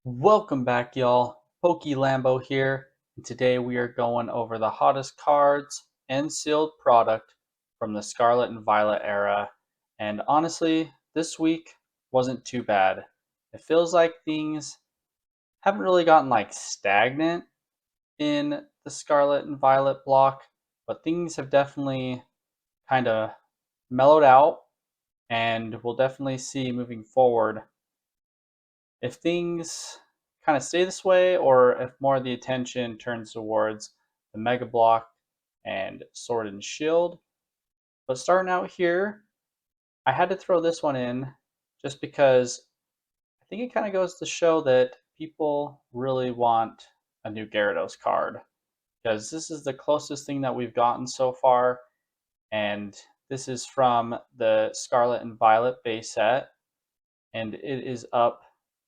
Welcome back, y'all. Pokey Lambo here, and today we are going over the hottest cards and sealed product from the Scarlet and Violet era. And honestly, this week wasn't too bad. It feels like things haven't really gotten stagnant in the Scarlet and Violet block, but things have definitely kind of mellowed out, and we'll definitely see moving forward if things kind of stay this way or if more of the attention turns towards the Mega Block and Sword and Shield. But starting out here, I had to throw this one in just because I think it kind of goes to show that people really want a new Gyarados card, because this is the closest thing that we've gotten so far, and this is from the Scarlet and Violet base set, and it is up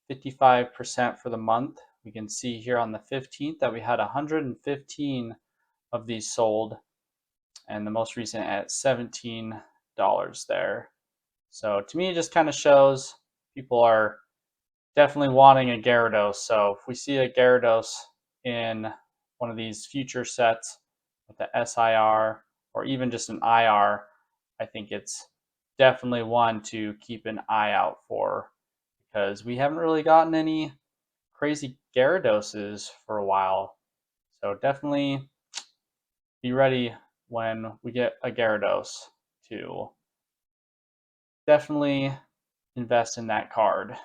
55% for the month. We can see here on the 15th that we had 115 of these sold, and the most recent at $17 there. So to me, it just kind of shows people are definitely wanting a Gyarados. So if we see a Gyarados in one of these future sets with the SIR or even just an IR, I think it's definitely one to keep an eye out for, because we haven't really gotten any crazy Gyaradoses for a while. So definitely be ready when we get a Gyarados to definitely invest in that card.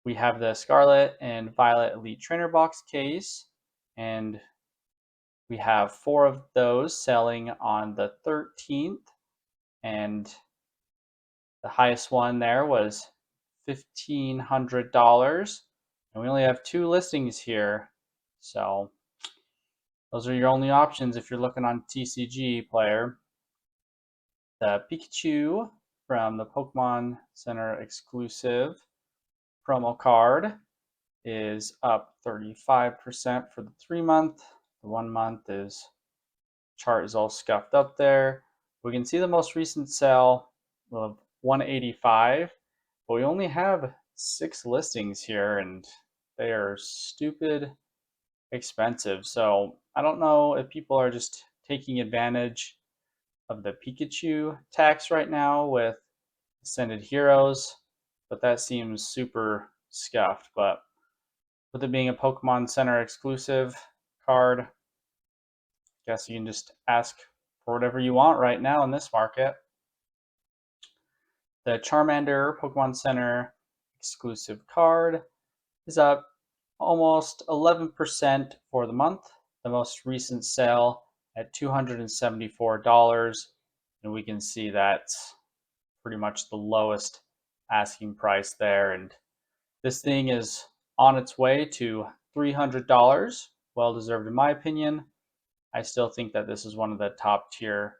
We have the Scarlet and Violet Elite Trainer Box case, and we have 4 of those selling on the 13th, and the highest one there was $1,500, and we only have 2 listings here. So those are your only options if you're looking on TCG player. The Pikachu from the Pokemon Center exclusive promo card is up 35% for the 3-month. The 1-month chart is all scuffed up there. We can see the most recent sale of 185, but we only have 6 listings here, and they are stupid expensive. So I don't know if people are just taking advantage of the Pikachu tax right now with Ascended Heroes, but that seems super scuffed. But with it being a Pokemon Center exclusive card, I guess you can just ask for whatever you want right now in this market. The Charmander Pokemon Center exclusive card is up almost 11% for the month. The most recent sale at $274, and we can see that's pretty much the lowest asking price there. And this thing is on its way to $300. Well deserved in my opinion. I still think that this is one of the top tier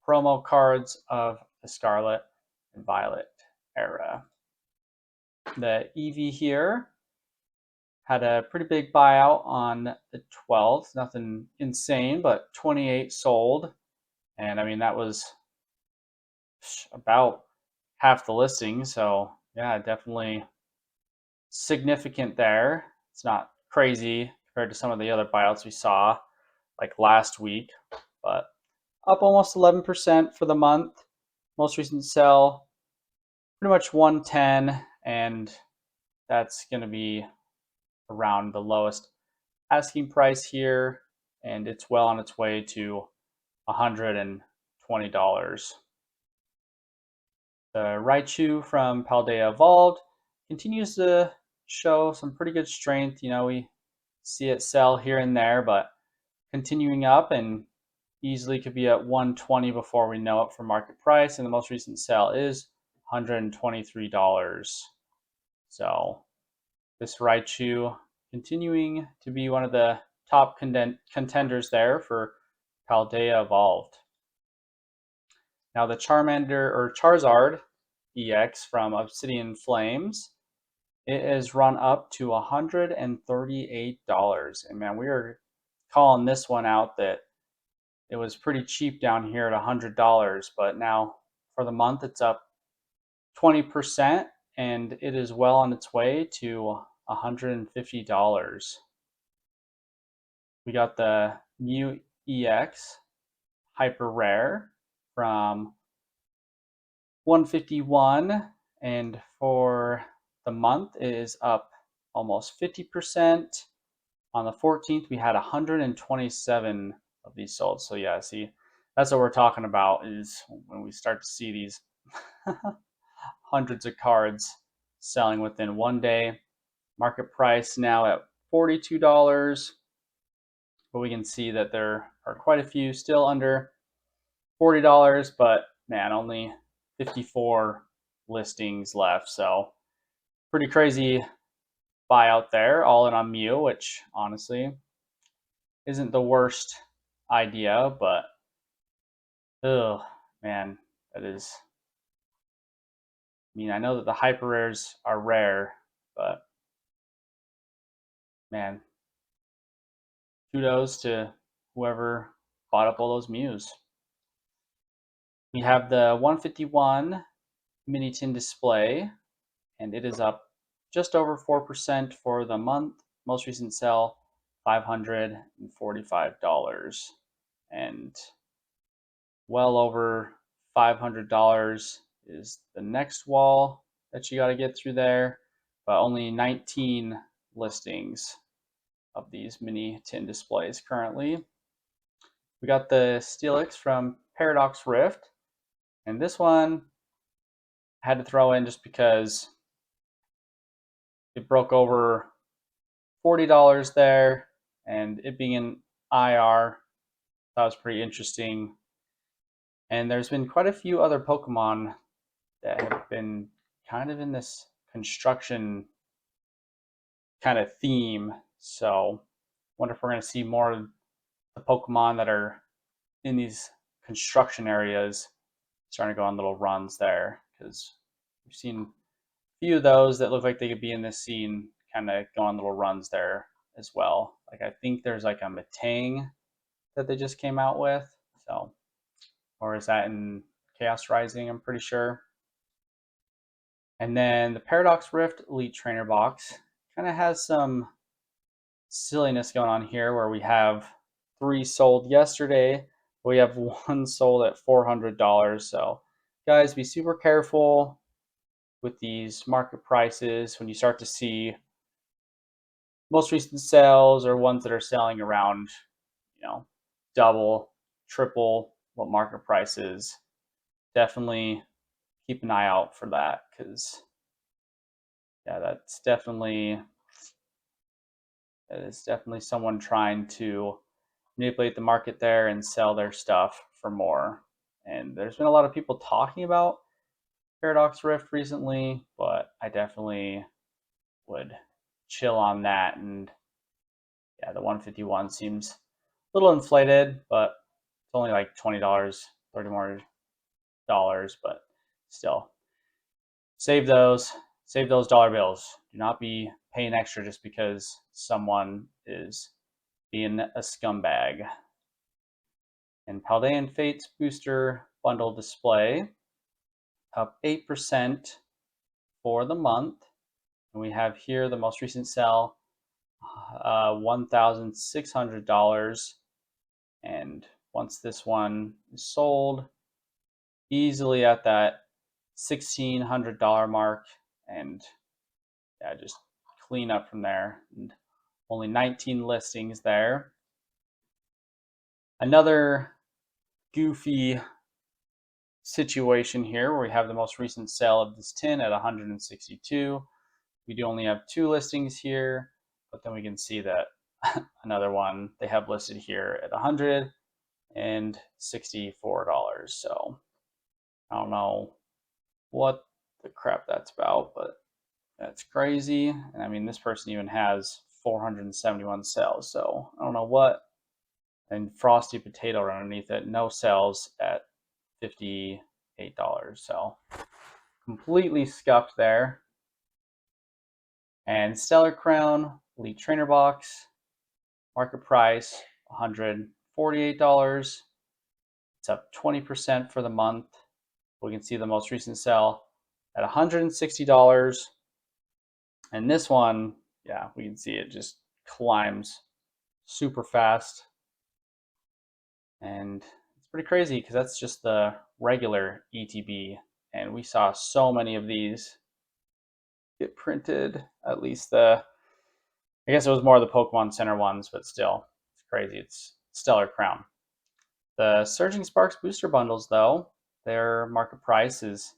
promo cards of the Scarlet and Violet era. The Eevee here had a pretty big buyout on the 12th. Nothing insane, but 28 sold. And I mean, that was about half the listing. So yeah, definitely significant there. It's not crazy compared to some of the other buyouts we saw like last week, but up almost 11% for the month. Most recent sell pretty much 110, and that's going to be around the lowest asking price here, and it's well on its way to $120. The Raichu from Paldea Evolved continues to show some pretty good strength. You know, we see it sell here and there, but continuing up, and easily could be at 120 before we know it for market price. And the most recent sale is $123. So this Raichu continuing to be one of the top contenders there for Paldea Evolved. Now the Charmander or Charizard EX from Obsidian Flames, it is run up to $138. And man, we are calling this one out that it was pretty cheap down here at $100, but now for the month it's up 20%, and it is well on its way to $150. We got the Mew EX Hyper Rare from 151, and for the month it is up almost 50%. On the 14th, we had 127 of these sold. So yeah, see, that's what we're talking about, is when we start to see these hundreds of cards selling within one day. Market price now at $42, but we can see that there are quite a few still under $40, but man, only 54 listings left. So pretty crazy buy out there, all in on Mew, which honestly isn't the worst idea, but oh man, that is. I mean, I know that the hyper rares are rare, but man, kudos to whoever bought up all those Mews. We have the 151 mini tin display, and it is up just over 4% for the month. Most recent sell, $545, and well over $500 is the next wall that you got to get through there, but only 19 listings of these mini tin displays currently. We got the Steelix from Paradox Rift, and this one I had to throw in just because it broke over $40 there, and it being an IR, that was pretty interesting. And there's been quite a few other Pokemon that have been kind of in this construction kind of theme. So I wonder if we're going to see more of the Pokemon that are in these construction areas starting to go on little runs there, because we've seen a few of those that look like they could be in this scene kind of go on little runs there as well. Like I think there's like a Matang that they just came out with. So, or is that in Chaos Rising? I'm pretty sure. And then the Paradox Rift Elite Trainer Box kind of has some silliness going on here where we have 3 sold yesterday. We have 1 sold at $400. So guys, be super careful with these market prices when you start to see most recent sales or ones that are selling around, double, triple what market price is. Definitely keep an eye out for that, because yeah, that is definitely someone trying to manipulate the market there and sell their stuff for more. And there's been a lot of people talking about Paradox Rift recently, but I definitely would chill on that. And yeah, the 151 seems a little inflated, but it's only like $20, $30 more dollars, but still save those dollar bills. Do not be paying extra just because someone is being a scumbag. And Paldean Fates booster bundle display up 8% for the month. And we have here the most recent sell, $1,600. And once this one is sold, easily at that $1,600 mark, and yeah, just clean up from there. And only 19 listings there. Another goofy situation here where we have the most recent sale of this tin at 162. We do only have 2 listings here, but then we can see that another one they have listed here at $164. So I don't know what the crap that's about, but that's crazy. And I mean, this person even has 471 sales, so I don't know what. And Frosty Potato underneath it, no sales at $58. So completely scuffed there. And Stellar Crown Elite Trainer Box, market price $148. It's up 20% for the month. We can see the most recent sell at $160. And this one, yeah, we can see it just climbs super fast. And it's pretty crazy because that's just the regular ETB. And we saw so many of these get printed, at least I guess it was more of the Pokemon Center ones, but still, it's crazy. It's Stellar Crown. The Surging Sparks booster bundles, though, their market price is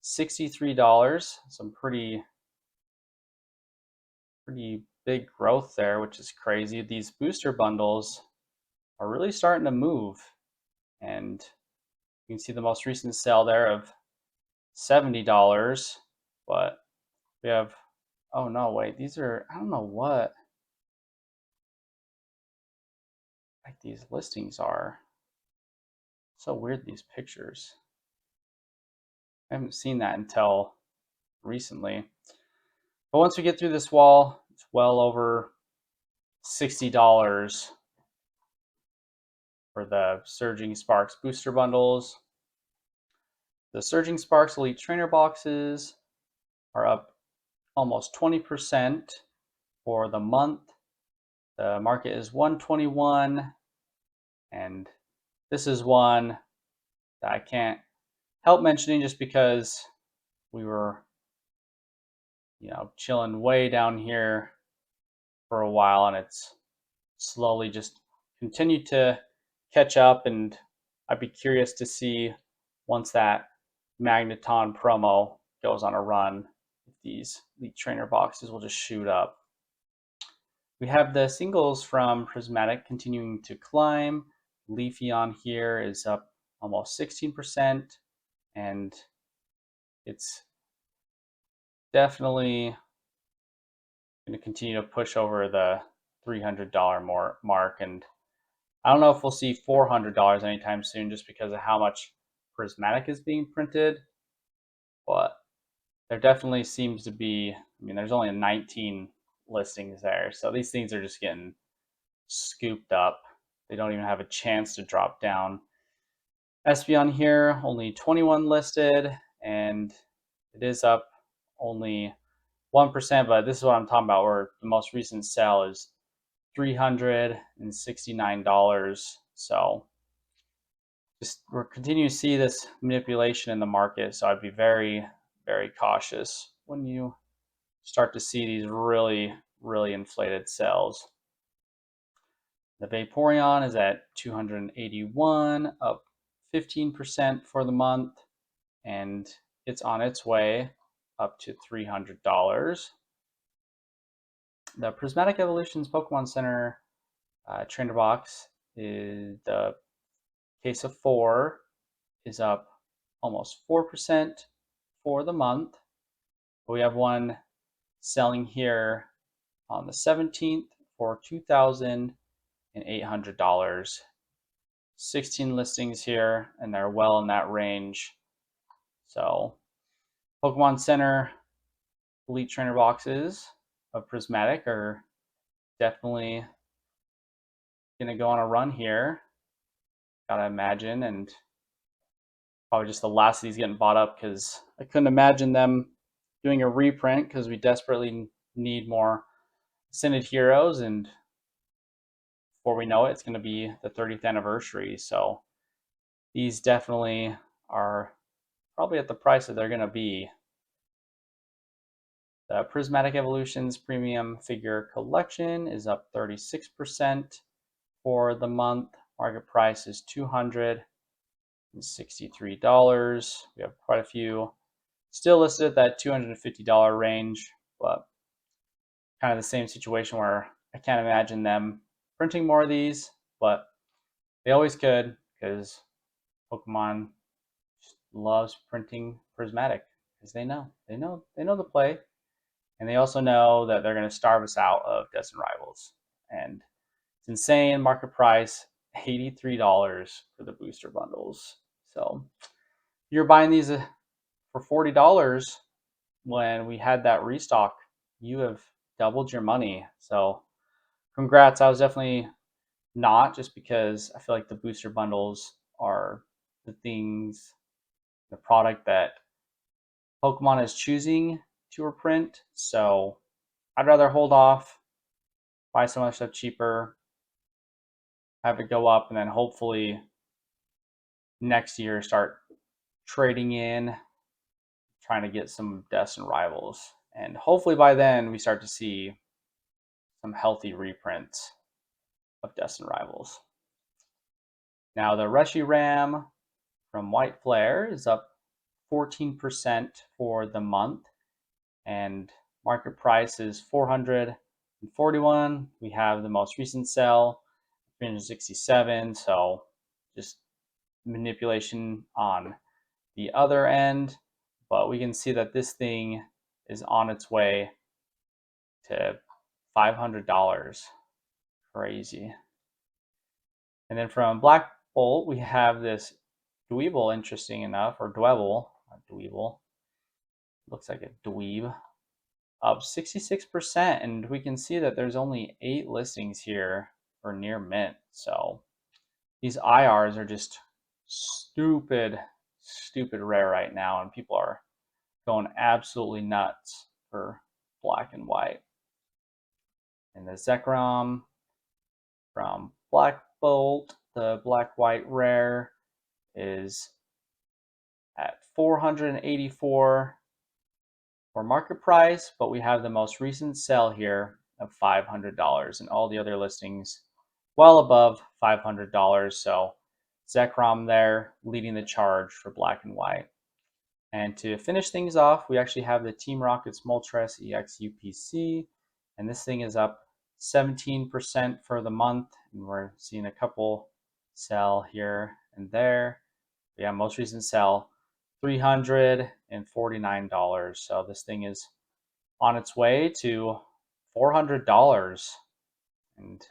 $63. Some pretty big growth there, which is crazy. These booster bundles are really starting to move, and you can see the most recent sale there of $70. But we have, oh no, wait, these are, I don't know what like these listings are. So weird, these pictures. I haven't seen that until recently. But once we get through this wall, it's well over $60 for the Surging Sparks booster bundles. The Surging Sparks Elite Trainer boxes are up almost 20% for the month. The market is $121, and this is one that I can't help mentioning just because we were, chilling way down here for a while, and it's slowly just continued to catch up. And I'd be curious to see once that Magneton promo goes on a run, if these Elite Trainer boxes will just shoot up. We have the singles from Prismatic continuing to climb. Leafeon here is up almost 16%, and it's definitely going to continue to push over the $300 mark. And I don't know if we'll see $400 anytime soon just because of how much Prismatic is being printed, but there definitely seems to be, there's only 19 listings there, so these things are just getting scooped up. They don't even have a chance to drop down. Espeon here, only 21 listed, and it is up only 1%, but this is what I'm talking about, where the most recent sale is $369. So we're continuing to see this manipulation in the market. So I'd be very, very cautious when you start to see these really, really inflated sales. The Vaporeon is at 281, up 15% for the month, and it's on its way up to $300. The Prismatic Evolutions Pokemon Center trainer box is the case of 4 is up almost 4% for the month. We have one selling here on the 17th for $2,800. 16 listings here, and they're well in that range. So Pokemon Center Elite Trainer boxes of Prismatic are definitely going to go on a run here, gotta imagine, and probably just the last of these getting bought up because I couldn't imagine them doing a reprint because we desperately need more Ascended Heroes, and before we know it, it's going to be the 30th anniversary. So these definitely are probably at the price that they're going to be. The Prismatic Evolutions Premium Figure Collection is up 36% for the month. Market price is $263. We have quite a few still listed at that $250 range, but kind of the same situation where I can't imagine them printing more of these, but they always could because Pokemon loves printing Prismatic because they know the play, and they also know that they're going to starve us out of Destined Rivals. And it's insane market price, $83 for the booster bundles. So you're buying these for $40 when we had that restock, you have doubled your money. So congrats. I was definitely not, just because I feel like the booster bundles are the product that Pokemon is choosing to reprint, so I'd rather hold off, buy some other stuff cheaper, have it go up, and then hopefully next year start trading in, trying to get some Deaths and Rivals. And hopefully by then we start to see some healthy reprints of Deaths and Rivals. Now the Reshiram from White Flare is up 14% for the month, and market price is 441. We have the most recent sell, 367. So just manipulation on the other end, but we can see that this thing is on its way to $500. Crazy. And then from Black Bolt, we have this Dweeble, interesting enough, or Dwebble, not Dweeble. Looks like a dweeb. Up 66%, and we can see that there's only 8 listings here for near mint. So these IRs are just stupid rare right now, and people are going absolutely nuts for black and white. And the Zekrom from Black Bolt, the black white rare, is at 484 for market price, but we have the most recent sell here of $500, and all the other listings well above $500. So Zekrom there leading the charge for black and white. And to finish things off, we actually have the Team Rocket's Moltres EX UPC, and this thing is up 17% for the month, and we're seeing a couple sell here and there. Yeah, most recent sell, $349. So this thing is on its way to $400. And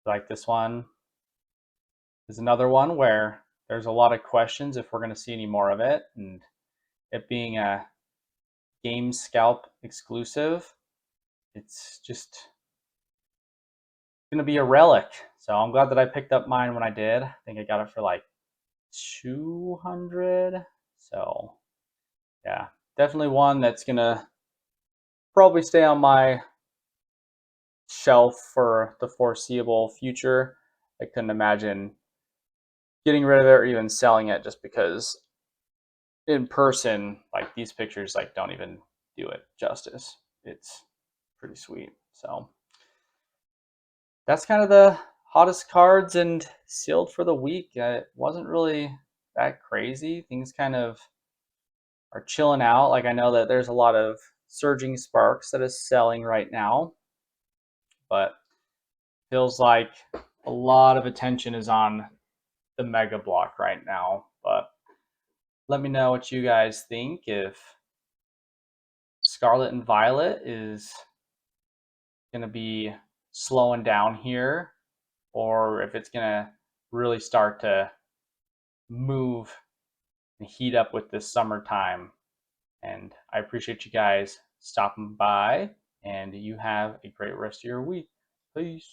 like this one is another one where there's a lot of questions if we're going to see any more of it, and it being a Game Scalp exclusive, it's just going to be a relic. So I'm glad that I picked up mine when I did. I think I got it for like 200. So yeah, definitely one that's going to probably stay on my shelf for the foreseeable future. I couldn't imagine getting rid of it or even selling it, just because in person, like these pictures like don't even do it justice. It's pretty sweet. So that's kind of the hottest cards and sealed for the week. It wasn't really that crazy. Things kind of are chilling out. Like I know that there's a lot of Surging Sparks that is selling right now, but feels like a lot of attention is on the Mega Block right now. But let me know what you guys think, if Scarlet and Violet is going to be slowing down here, or if it's going to really start to move and heat up with this summertime. And I appreciate you guys stopping by, and you have a great rest of your week. Peace.